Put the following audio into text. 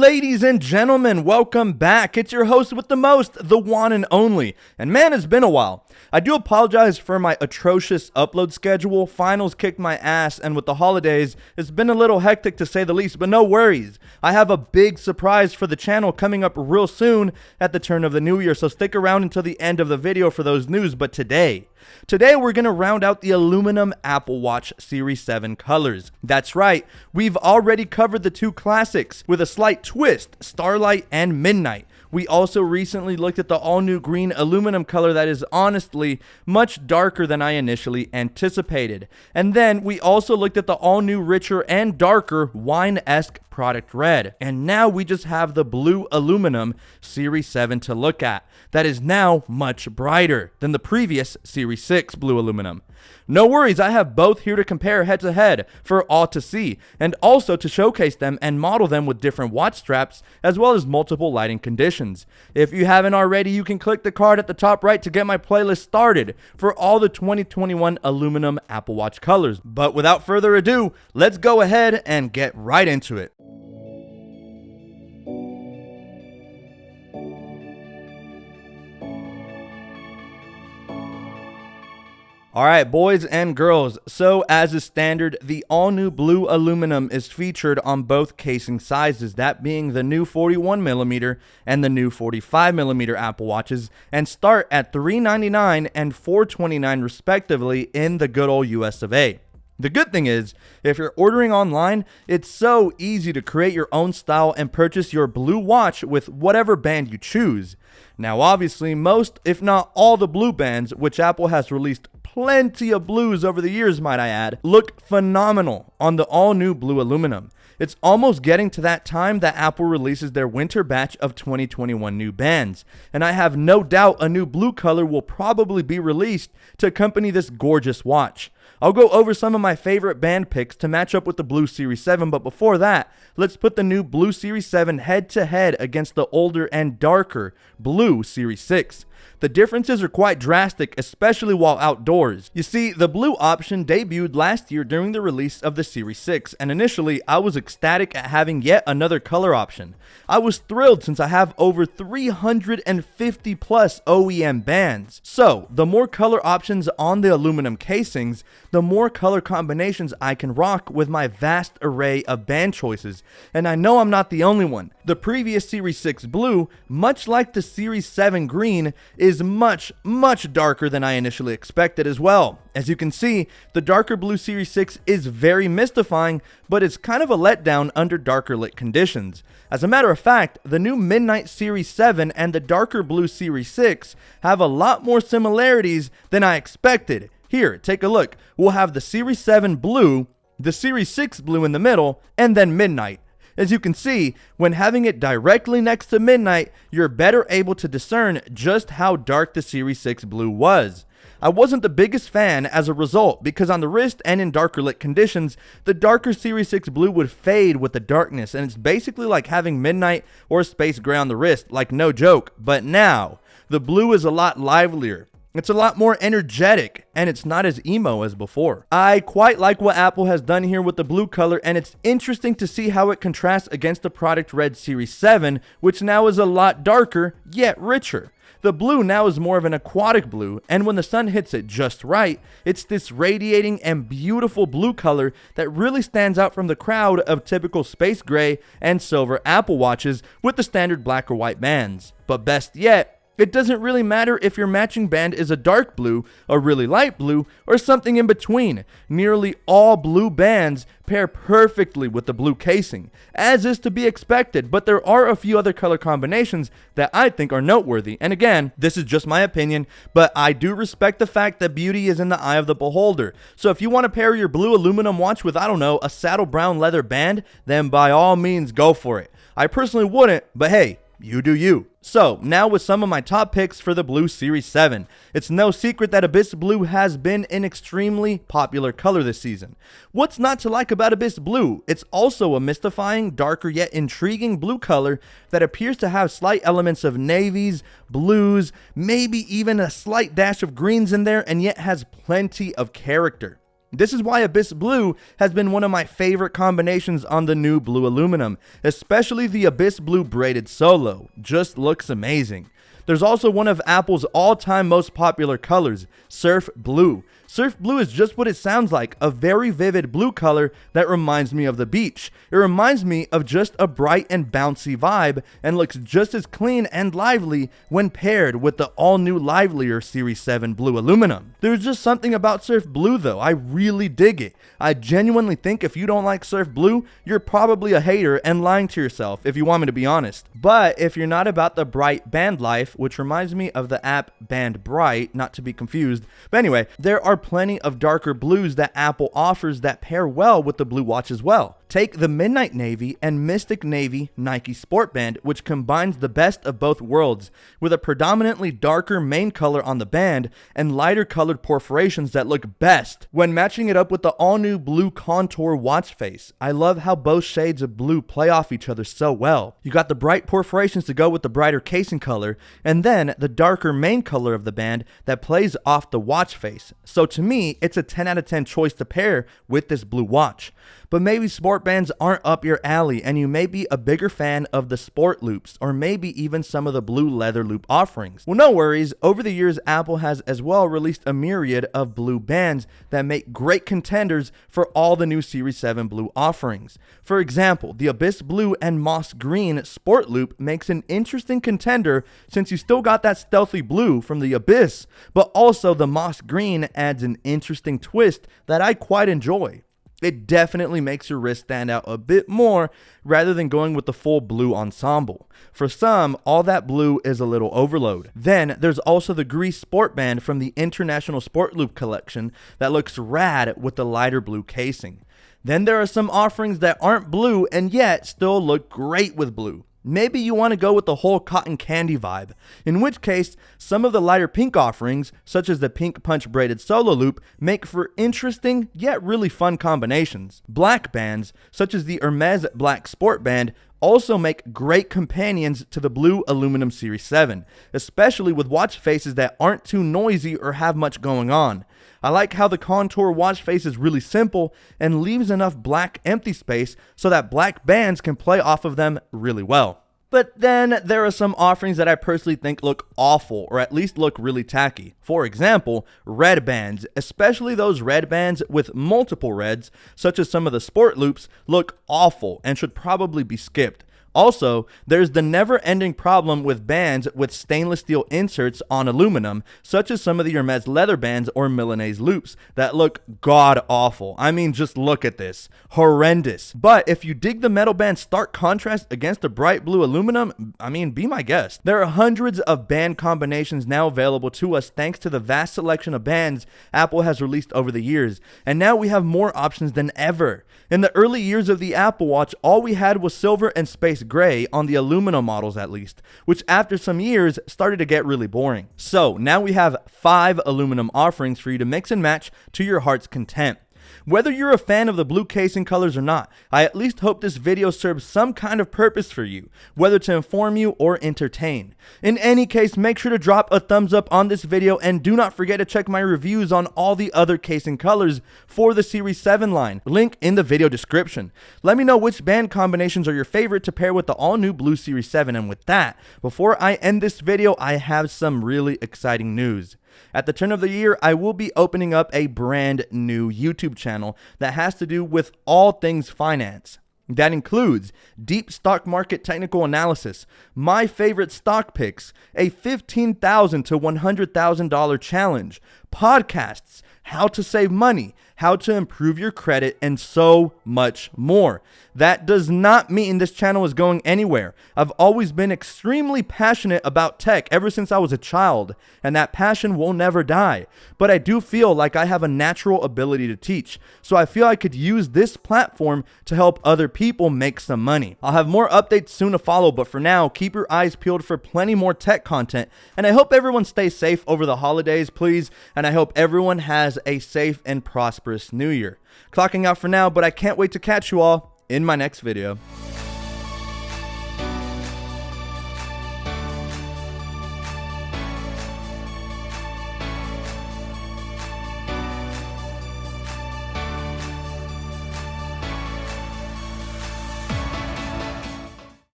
Ladies and gentlemen, welcome back. It's your host with the most, the one and only. And man, it's been a while. I do apologize for my atrocious upload schedule. Finals kicked my ass, and with the holidays, it's been a little hectic to say the least, but no worries. I have a big surprise for the channel coming up real soon at the turn of the new year, so stick around until the end of the video for those news. But today we're going to round out the aluminum Apple Watch Series 7 colors. That's right, we've already covered the two classics with a slight twist, Starlight and Midnight. We also recently looked at the all-new green aluminum color that is honestly much darker than I initially anticipated. And then we also looked at the all-new richer and darker wine-esque product red. And now we just have the blue aluminum Series 7 to look at. That is now much brighter than the previous Series 6 blue aluminum. No worries, I have both here to compare head to head for all to see, and also to showcase them and model them with different watch straps as well as multiple lighting conditions. If you haven't already, you can click the card at the top right to get my playlist started for all the 2021 aluminum Apple Watch colors. But without further ado, let's go ahead and get right into it. Alright boys and girls, so as is standard, the all-new blue aluminum is featured on both casing sizes, that being the new 41mm and the new 45mm Apple Watches, and start at $399 and $429 respectively in the good old US of A. The good thing is, if you're ordering online, it's so easy to create your own style and purchase your blue watch with whatever band you choose. Now obviously, most, if not all the blue bands, which Apple has released plenty of blues over the years might I add, look phenomenal on the all-new blue aluminum. It's almost getting to that time that Apple releases their winter batch of 2021 new bands, and I have no doubt a new blue color will probably be released to accompany this gorgeous watch. I'll go over some of my favorite band picks to match up with the blue Series 7, but before that, let's put the new blue Series 7 head to head against the older and darker blue Series 6. The differences are quite drastic, especially while outdoors. You see, the blue option debuted last year during the release of the Series 6, and initially I was ecstatic at having yet another color option. I was thrilled since I have over 350 plus OEM bands. So, the more color options on the aluminum casings, the more color combinations I can rock with my vast array of band choices. And I know I'm not the only one. The previous Series 6 blue, much like the Series 7 green, is much darker than I initially expected as well. As you can see, the darker blue Series 6 is very mystifying, but it's kind of a letdown under darker lit conditions. As a matter of fact, the new Midnight Series 7 and the darker blue Series 6 have a lot more similarities than I expected. Here, take a look. We'll have the Series 7 blue, the Series 6 blue in the middle, and then Midnight. As you can see, when having it directly next to Midnight, you're better able to discern just how dark the Series 6 blue was. I wasn't the biggest fan as a result, because on the wrist and in darker lit conditions, the darker Series 6 blue would fade with the darkness, and it's basically like having Midnight or Space Gray on the wrist, like no joke. But now, the blue is a lot livelier. It's a lot more energetic, and it's not as emo as before. I quite like what Apple has done here with the blue color, and it's interesting to see how it contrasts against the product red Series 7, which now is a lot darker, yet richer. The blue now is more of an aquatic blue, and when the sun hits it just right, it's this radiating and beautiful blue color that really stands out from the crowd of typical space gray and silver Apple Watches with the standard black or white bands. But best yet, it doesn't really matter if your matching band is a dark blue, a really light blue, or something in between. Nearly all blue bands pair perfectly with the blue casing, as is to be expected, but there are a few other color combinations that I think are noteworthy. And again, this is just my opinion, but I do respect the fact that beauty is in the eye of the beholder. So if you want to pair your blue aluminum watch with, I don't know, a saddle brown leather band, then by all means go for it. I personally wouldn't, but hey, you do you. So, now with some of my top picks for the blue Series 7. It's no secret that Abyss Blue has been an extremely popular color this season. What's not to like about Abyss Blue? It's also a mystifying, darker yet intriguing blue color that appears to have slight elements of navies, blues, maybe even a slight dash of greens in there, and yet has plenty of character. This is why Abyss Blue has been one of my favorite combinations on the new blue aluminum, especially the Abyss Blue braided solo. Just looks amazing. There's also one of Apple's all-time most popular colors, Surf Blue. Surf Blue is just what it sounds like, a very vivid blue color that reminds me of the beach. It reminds me of just a bright and bouncy vibe and looks just as clean and lively when paired with the all-new livelier Series 7 blue aluminum. There's just something about Surf Blue though, I really dig it. I genuinely think if you don't like Surf Blue, you're probably a hater and lying to yourself if you want me to be honest. But if you're not about the bright band life, which reminds me of the app Band Bright, not to be confused, but anyway, there are plenty of darker blues that Apple offers that pair well with the Blue Watch as well. Take the Midnight Navy and Mystic Navy Nike Sport Band, which combines the best of both worlds, with a predominantly darker main color on the band and lighter colored perforations that look best when matching it up with the all-new blue contour watch face. I love how both shades of blue play off each other so well. You got the bright perforations to go with the brighter casing color, and then the darker main color of the band that plays off the watch face. So to me, it's a 10 out of 10 choice to pair with this blue watch. But maybe sport bands aren't up your alley and you may be a bigger fan of the sport loops or maybe even some of the blue leather loop offerings. Well, no worries. Over the years, Apple has as well released a myriad of blue bands that make great contenders for all the new Series 7 blue offerings. For example, the Abyss Blue and Moss Green sport loop makes an interesting contender since you still got that stealthy blue from the Abyss, but also the Moss Green adds an interesting twist that I quite enjoy. It definitely makes your wrist stand out a bit more rather than going with the full blue ensemble. For some, all that blue is a little overload. Then there's also the Grease Sport Band from the International Sport Loop collection that looks rad with the lighter blue casing. Then there are some offerings that aren't blue and yet still look great with blue. Maybe you want to go with the whole cotton candy vibe, in which case some of the lighter pink offerings, such as the Pink Punch braided solo loop, make for interesting yet really fun combinations. Black bands, such as the Hermes Black Sport Band, also make great companions to the blue aluminum Series 7, especially with watch faces that aren't too noisy or have much going on. I like how the contour watch face is really simple and leaves enough black empty space so that black bands can play off of them really well. But then there are some offerings that I personally think look awful or at least look really tacky. For example, red bands, especially those red bands with multiple reds, such as some of the sport loops, look awful and should probably be skipped. Also, there's the never-ending problem with bands with stainless steel inserts on aluminum, such as some of the Hermes leather bands or Milanese loops that look god-awful. I mean, just look at this. Horrendous. But if you dig the metal band's stark contrast against the bright blue aluminum, I mean, be my guest. There are hundreds of band combinations now available to us thanks to the vast selection of bands Apple has released over the years, and now we have more options than ever. In the early years of the Apple Watch, all we had was silver and space gray on the aluminum models at least, which after some years started to get really boring. So now we have 5 aluminum offerings for you to mix and match to your heart's content. Whether you're a fan of the blue casing colors or not, I at least hope this video serves some kind of purpose for you, whether to inform you or entertain. In any case, make sure to drop a thumbs up on this video and do not forget to check my reviews on all the other casing colors for the Series 7 line, link in the video description. Let me know which band combinations are your favorite to pair with the all-new blue Series 7, and with that, before I end this video, I have some really exciting news. At the turn of the year, I will be opening up a brand new YouTube channel that has to do with all things finance. That includes deep stock market technical analysis, my favorite stock picks, a $15,000 to $100,000 challenge, podcasts, how to save money, how to improve your credit, and so much more. That does not mean this channel is going anywhere. I've always been extremely passionate about tech ever since I was a child, and that passion will never die. But I do feel like I have a natural ability to teach, so I feel I could use this platform to help other people make some money. I'll have more updates soon to follow, but for now, keep your eyes peeled for plenty more tech content, and I hope everyone stays safe over the holidays, please, and I hope everyone has a safe and prosperous New Year. Clocking out for now, but I can't wait to catch you all in my next video.